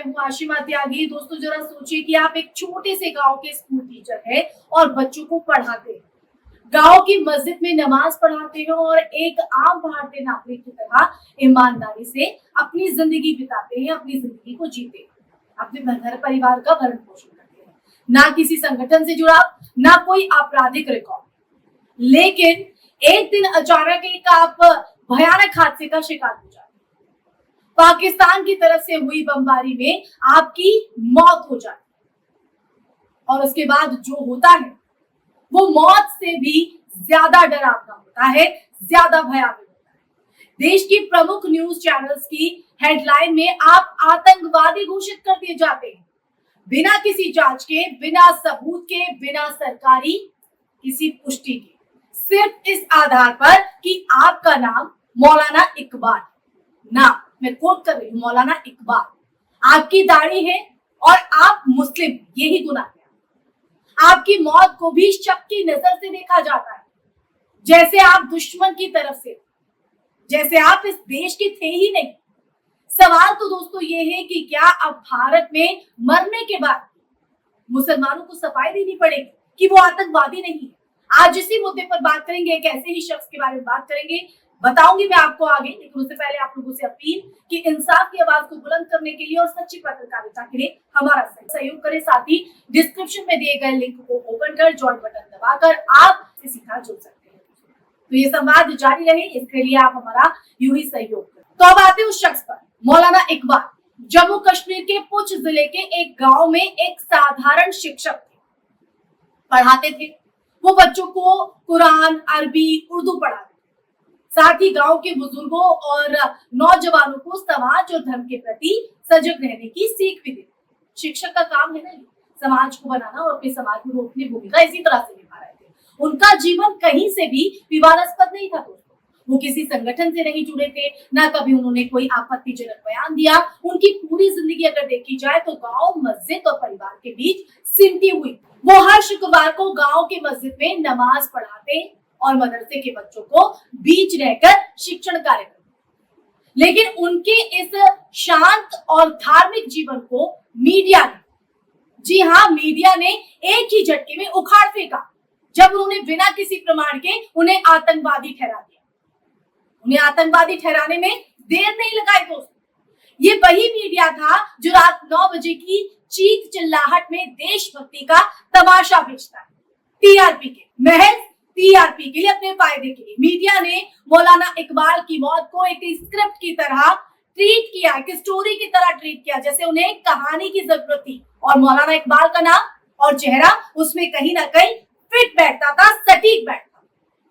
हूँ आशिमा त्यागी। दोस्तों जरा सोचिए कि आप एक छोटे से गांव के स्कूल टीचर हैं और बच्चों को पढ़ाते हैं, गांव की मस्जिद में नमाज पढ़ाते हैं और एक आम भारतीय नागरिक की तरह ईमानदारी से अपनी जिंदगी बिताते हैं, अपनी जिंदगी को जीते हैं, अपने घर परिवार का भरण पोषण करते हैं। ना किसी संगठन से जुड़ा, ना कोई आपराधिक रिकॉर्ड, लेकिन एक दिन अचानक एक आप भयानक हादसे का शिकार हो जाते हैं। पाकिस्तान की तरफ से हुई बमबारी में आपकी मौत हो जाती है और उसके बाद जो होता है वो मौत से भी ज्यादा डरावना होता है, ज्यादा भयावह होता है। देश की प्रमुख न्यूज चैनल्स की हेडलाइन में आप आतंकवादी घोषित कर दिए जाते हैं, बिना किसी जांच के, बिना सबूत के, बिना सरकारी किसी पुष्टि के, सिर्फ इस आधार पर कि आपका नाम मौलाना इकबाल, नाम मैं कोट कर रही हूं, मौलाना इकबाल, आपकी दाढ़ी है और आप मुस्लिम, यही गुनाह है। आपकी मौत को भी शक की नजर से देखा जाता है, जैसे आप दुश्मन की तरफ से, जैसे आप इस देश के थे ही नहीं। सवाल तो दोस्तों ये है कि क्या अब भारत में मरने के बाद मुसलमानों को सफाई देनी पड़ेगी कि वो आतंकवादी नहीं है? आज इसी मुद्दे पर बात करेंगे, एक ऐसे ही शख्स के बारे में बात करेंगे, बताऊंगी मैं आपको आगे, लेकिन उससे पहले आप लोगों से अपील कि इंसाफ की आवाज को बुलंद करने के लिए और सच्ची पत्रकारिता के लिए हमारा सहयोग करें। साथ ही डिस्क्रिप्शन में दिए गए लिंक को ओपन कर ज्वाइन बटन दबाकर आप सीधा जुड़ सकते हैं। तो ये संवाद जारी रहे, इसके लिए आप हमारा यूं ही सहयोग करें। तो अब आते उस शख्स पर, मौलाना इकबाल जम्मू कश्मीर के पुंछ जिले के एक गांव में एक साधारण शिक्षक थे, पढ़ाते थे। वो बच्चों को कुरान, अरबी, उर्दू पढ़ाते, साथ ही गांव के बुजुर्गों और नौजवानों को समाज और धर्म के प्रति सजग रहने की सीख भी देते। शिक्षक का काम है ना समाज को बनाना, और अपने समाज में वो अपनी भूमिका इसी तरह से निभा रहे थे। उनका जीवन कहीं से भी विवादास्पद नहीं था दोस्तों, वो किसी संगठन से नहीं जुड़े थे, ना कभी उन्होंने कोई आपत्तिजनक बयान दिया। उनकी पूरी जिंदगी अगर देखी जाए तो गांव, मस्जिद और परिवार के बीच सिमटी हुई। वो हर शुक्रवार को गांव के मस्जिद में नमाज पढ़ाते और मदरसे के बच्चों को बीच रहकर शिक्षण कार्य करते। लेकिन उनके इस शांत और धार्मिक जीवन को मीडिया ने, जी हाँ, मीडिया ने एक ही झटके में उखाड़ फेंका, जब उन्होंने बिना किसी प्रमाण के उन्हें आतंकवादी ठहरा दिया। उन्हें आतंकवादी ठहराने में देर नहीं लगाई दोस्तों। ये वही मीडिया था जो रात 9 बजे की चीख चिल्लाहट में देशभक्ति का तमाशा बेचता है, टीआरपी के, महज टीआरपी के लिए, अपने फायदे के लिए। मीडिया ने मौलाना इकबाल की मौत को एक स्क्रिप्ट की तरह ट्रीट किया, एक स्टोरी की तरह ट्रीट किया, जैसे उन्हें एक कहानी की जरूरत थी। और मौलाना इकबाल का नाम और चेहरा उसमें कहीं ना कहीं फिट बैठता था, सटीक बैठता।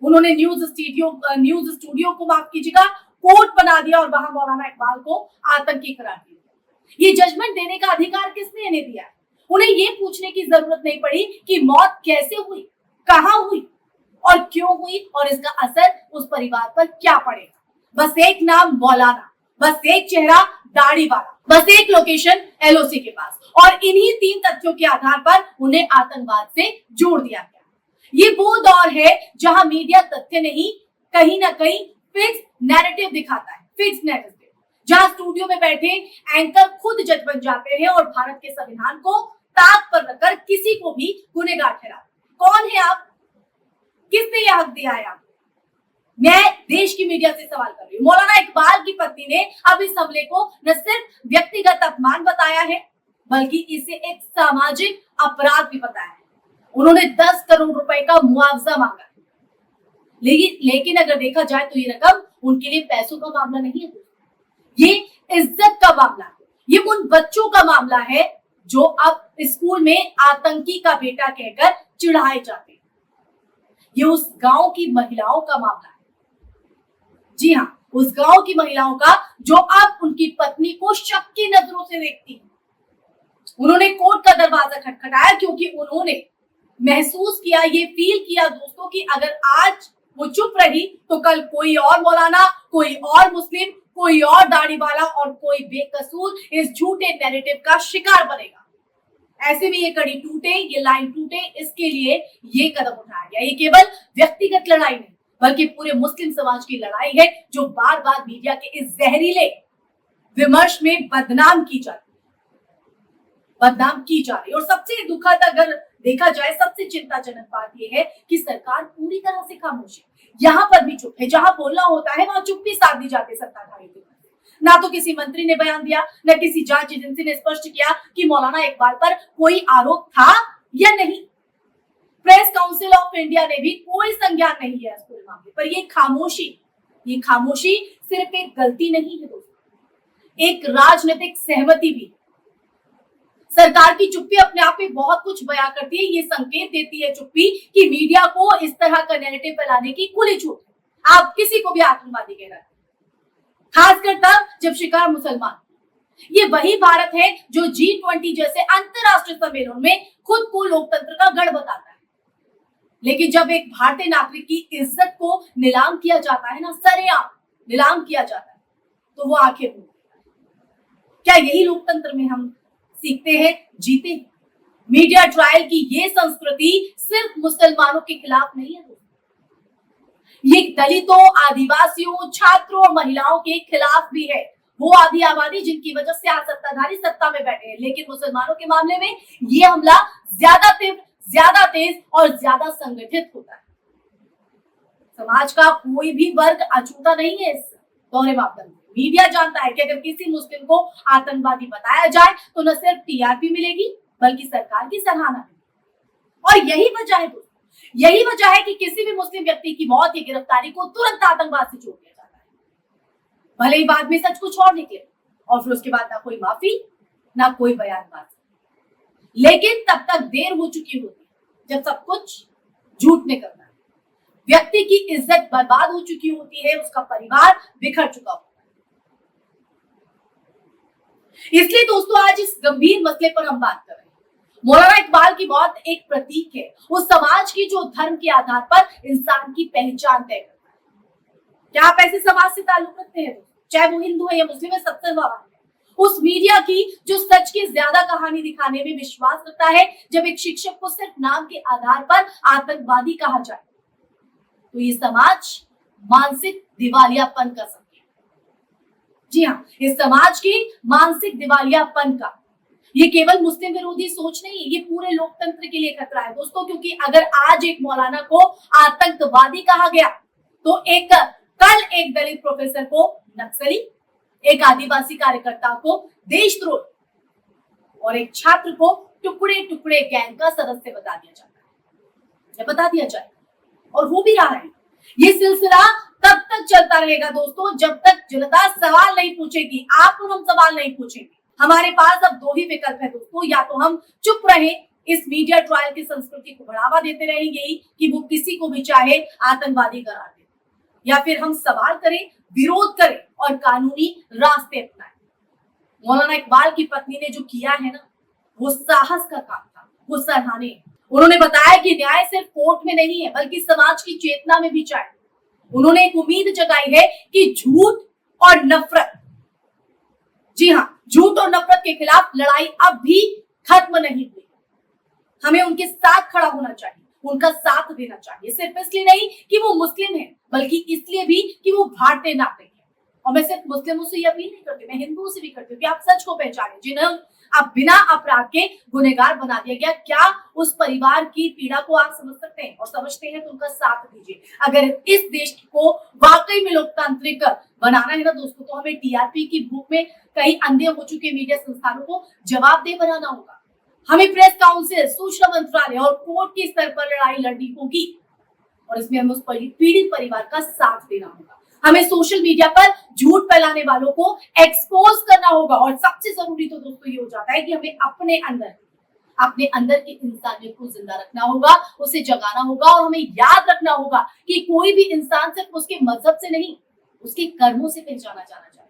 उन्होंने न्यूज स्टूडियो को, माफ कीजिएगा, कोर्ट बना दिया और वहां मौलाना इकबाल को आतंकी करार दिया। ये जजमेंट देने का अधिकार किसने इन्हें दिया? उन्हें ये पूछने की जरूरत नहीं पड़ी कि मौत कैसे हुई, कहां हुई और क्यों हुई, और इसका असर उस परिवार पर क्या पड़ेगा। बस एक नाम मौलाना, बस एक चेहरा दाढ़ी वाला, बस एक लोकेशन एलओसी के पास, और इन्हीं 3 तथ्यों के आधार पर उन्हें आतंकवाद से जोड़ दिया गया। ये वो दौर है जहां मीडिया तथ्य नहीं, कहीं ना कहीं फिक्स नैरेटिव दिखाता है, फिक्स नैरेटिव, जहां स्टूडियो में बैठे एंकर खुद जज बन जाते हैं और भारत के संविधान को ताक पर रखकर किसी को भी गुनहगार ठहराते। कौन है आप? किसने यह हक दिया है आपको? मैं देश की मीडिया से सवाल कर रही हूँ। मौलाना इकबाल की पत्नी ने अब इस हमले को न सिर्फ व्यक्तिगत अपमान बताया है, बल्कि इसे एक सामाजिक अपराध भी बताया है। उन्होंने 10 करोड़ रुपए का मुआवजा मांगा, लेकिन अगर देखा जाए तो ये रकम उनके लिए पैसों का मामला नहीं है, ये इज्जत का मामला है। ये उन बच्चों का मामला है जो अब स्कूल में आतंकी का बेटा कहकर चिढ़ाए जाते हैं। ये उस गांव की महिलाओं का मामला है, जी हाँ, उस गांव की महिलाओं का जो अब उनकी पत्नी को शक की नजरों से देखती है। उन्होंने कोर्ट का दरवाजा खटखटाया क्योंकि उन्होंने महसूस किया, ये फील किया दोस्तों कि अगर आज वो चुप रही तो कल कोई और मौलाना, कोई और मुस्लिम, कोई और दाढ़ी वाला और कोई बेकसूर इस झूठे नैरेटिव का शिकार बनेगा। ऐसे में ये कड़ी टूटे, ये लाइन टूटे, इसके लिए ये कदम उठाया गया। ये केवल व्यक्तिगत लड़ाई नहीं, बल्कि पूरे मुस्लिम समाज की लड़ाई है जो बार बार मीडिया के इस जहरीले विमर्श में बदनाम की जाती है। बदनाम की जा रही है। और सबसे दुखद अगर देखा जाए, सबसे चिंताजनक बात यह है कि सरकार पूरी तरह से खामोश है। यहाँ पर भी चुप है, जहां बोलना होता है वहां चुप्पी साध दी जाती है सत्ताधारी की। ना तो किसी मंत्री ने बयान दिया, न किसी जांच एजेंसी ने स्पष्ट किया कि मौलाना इकबाल पर कोई आरोप था या नहीं। प्रेस काउंसिल ऑफ इंडिया ने भी कोई संज्ञान नहीं लिया इस पूरे मामले पर। ये खामोशी सिर्फ एक गलती नहीं है दोस्तों, एक राजनीतिक सहमति भी। सरकार की चुप्पी अपने आप में बहुत कुछ बयां करती है। ये संकेत देती है चुप्पी कि मीडिया को इस तरह का नैरेटिव फैलाने की खुली छूट है। आप किसी को भी आतंकवादी कह रहे हैं, खासकर तब जब शिकार मुसलमान। ये वही भारत है जो G20 जैसे अंतरराष्ट्रीय सम्मेलन में खुद को लोकतंत्र का गढ़ बताता है। लेकिन जब एक भारतीय नागरिक की इज्जत को नीलाम किया जाता है ना, सरेआम नीलाम किया जाता है, तो वो आंखें मूंद देता है। क्या यही लोकतंत्र में हम सीखते हैं, जीते हैं? मीडिया ट्रायल की ये संस्कृति सिर्फ मुसलमानों के खिलाफ नहीं है, ये दलितों, आदिवासियों, छात्रों और महिलाओं के खिलाफ भी है। वो आधी आबादी जिनकी वजह से आज सत्ताधारी सत्ता में बैठे हैं। लेकिन मुसलमानों के मामले में ये हमला ज्यादा तीव्र, ज्यादा तेज और ज्यादा संगठित होता है। समाज का कोई भी वर्ग अछूता नहीं है इस दोहरे मापदंड में। मीडिया जानता है कि अगर किसी मुस्लिम को आतंकवादी बताया जाए तो न सिर्फ टीआरपी मिलेगी बल्कि सरकार की सराहना मिलेगी। और यही वजह है कि किसी भी मुस्लिम व्यक्ति की मौत या गिरफ्तारी को तुरंत आतंकवाद से जोड़ दिया जाता है, भले ही बाद में सच कुछ और निकले और फिर उसके बाद ना कोई माफी ना कोई बयानबाजी। लेकिन तब तक देर हो चुकी होती है जब सब कुछ झूठ निकलता है, व्यक्ति की इज्जत बर्बाद हो चुकी होती है, उसका परिवार बिखर चुका होता है। इसलिए दोस्तों आज इस गंभीर मसले पर हम बात कर रहे हैं। मौलाना इकबाल की मौत एक प्रतीक है उस समाज की जो धर्म के आधार पर इंसान की पहचान तय करता है। क्या आप ऐसे समाज से ताल्लुक रखते हैं? चाहे वो हिंदू है या मुस्लिम है, सबसे सवाल है उस मीडिया की जो सच की ज्यादा कहानी दिखाने में विश्वास रखता है। जब एक शिक्षक को सिर्फ नाम के आधार पर आतंकवादी कहा जाए तो ये समाज मानसिक दिवालियापन का संकेत। जी हाँ, इस समाज की मानसिक दिवालियापन का ये केवल मुस्लिम विरोधी सोच नहीं, ये पूरे लोकतंत्र के लिए खतरा है दोस्तों। क्योंकि अगर आज एक मौलाना को आतंकवादी कहा गया तो कल एक दलित प्रोफेसर को नक्सली, एक आदिवासी कार्यकर्ता को देशद्रोही और एक छात्र को टुकड़े टुकड़े गैंग का सदस्य बता दिया जाता है या बता दिया जाए, और हो भी रहा है। ये सिलसिला तब तक चलता रहेगा दोस्तों जब तक जनता सवाल नहीं पूछेगी, आप और हम सवाल नहीं पूछेंगे। हमारे पास अब दो ही विकल्प है दोस्तों, या तो हम चुप रहे, इस मीडिया ट्रायल की संस्कृति को बढ़ावा देते रहेंगे कि वो किसी को भी चाहे आतंकवादी करार दे, या फिर हम सवाल करें, विरोध करें और कानूनी रास्ते अपनाएं। मौलाना इकबाल की पत्नी ने जो किया है ना, वो साहस का काम था, वो सराहनीय है। उन्होंने बताया कि न्याय सिर्फ कोर्ट में नहीं है बल्कि समाज की चेतना में भी चाहिए। उन्होंने एक उम्मीद जगाई है कि झूठ और नफरत, जी हाँ, झूठ और नफरत के खिलाफ लड़ाई अब भी खत्म नहीं हुई। हमें उनके साथ खड़ा होना चाहिए, उनका साथ देना चाहिए, सिर्फ इसलिए नहीं कि वो मुस्लिम है बल्कि इसलिए भी कि वो भारतीय नागरिक है। और मैं सिर्फ मुस्लिमों से ये अपील नहीं करती, मैं हिंदुओं से भी करती हूँ कि आप सच को पहचानें, जिन्हें अब बिना अपराध के गुनहगार बना दिया गया। क्या उस परिवार की पीड़ा को आप समझ सकते हैं और समझते हैं तो उनका साथ दीजिए। अगर इस देश को वाकई में लोकतांत्रिक बनाना है ना दोस्तों, तो हमें टीआरपी की भूख में कई अंधे हो चुके मीडिया संस्थानों को जवाबदेह बनाना होगा। हमें प्रेस काउंसिल, सूचना मंत्रालय और कोर्ट के स्तर पर लड़ाई लड़नी होगी और इसमें हमें उस पीड़ित परिवार का साथ देना होगा। हमें सोशल मीडिया पर झूठ फैलाने वालों को एक्सपोज करना होगा और सबसे जरूरी तो दोस्तों ये हो जाता है कि हमें अपने अंदर की इंसानियत को जिंदा रखना होगा, उसे जगाना होगा और हमें याद रखना होगा कि कोई भी इंसान सिर्फ उसके मजहब से नहीं, उसके कर्मों से पहचाना जाना चाहिए।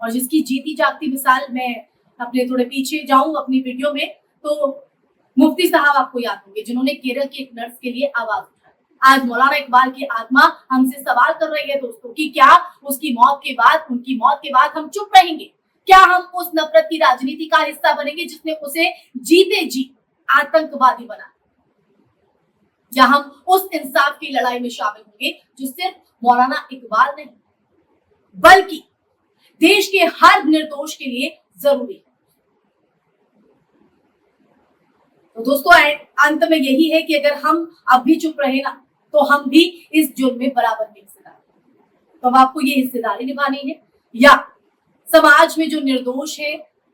और जिसकी जीती जागती मिसाल, मैं अपने थोड़े पीछे जाऊं अपनी वीडियो में, तो मुफ्ती साहब आपको याद होंगे जिन्होंने केरल की एक नर्स के लिए आवाज उठाई। आज मौलाना इकबाल की आत्मा हमसे सवाल कर रही है दोस्तों कि क्या उनकी मौत के बाद हम चुप रहेंगे? क्या हम उस नफरत की राजनीति का हिस्सा बनेंगे जिसने उसे जीते जी आतंकवादी बना, या हम उस इंसाफ की लड़ाई में शामिल होंगे जो सिर्फ मौलाना इकबाल नहीं बल्कि देश के हर निर्दोष के लिए जरूरी है। तो दोस्तों अंत में यही है कि अगर हम अब भी चुप रहे ना तो हम भी इस जुर्म में बराबर के हिस्सेदार हैं। तो अब आपको ये हिस्सेदारी निभानी है या समाज में जो निर्दोष है,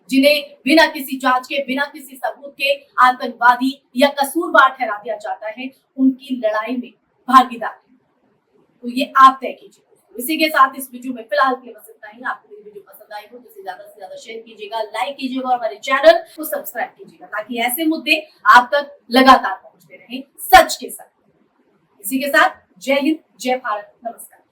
जिन्हें बिना किसी जांच के, बिना किसी सबूत के आतंकवादी या कसूरवार ठहरा दिया जाता है, उनकी लड़ाई में भागीदार है। तो ये आप तय कीजिए। इसी के साथ इस वीडियो में फिलहाल के लिए बस इतना ही। आपको मेरी वीडियो पसंद आई हो तो इसे ज्यादा से ज्यादा शेयर कीजिएगा, लाइक कीजिएगा और हमारे चैनल को सब्सक्राइब कीजिएगा ताकि ऐसे मुद्दे आप तक लगातार पहुंचते रहें सच के साथ। इसी के साथ जय हिंद, जय भारत, नमस्कार।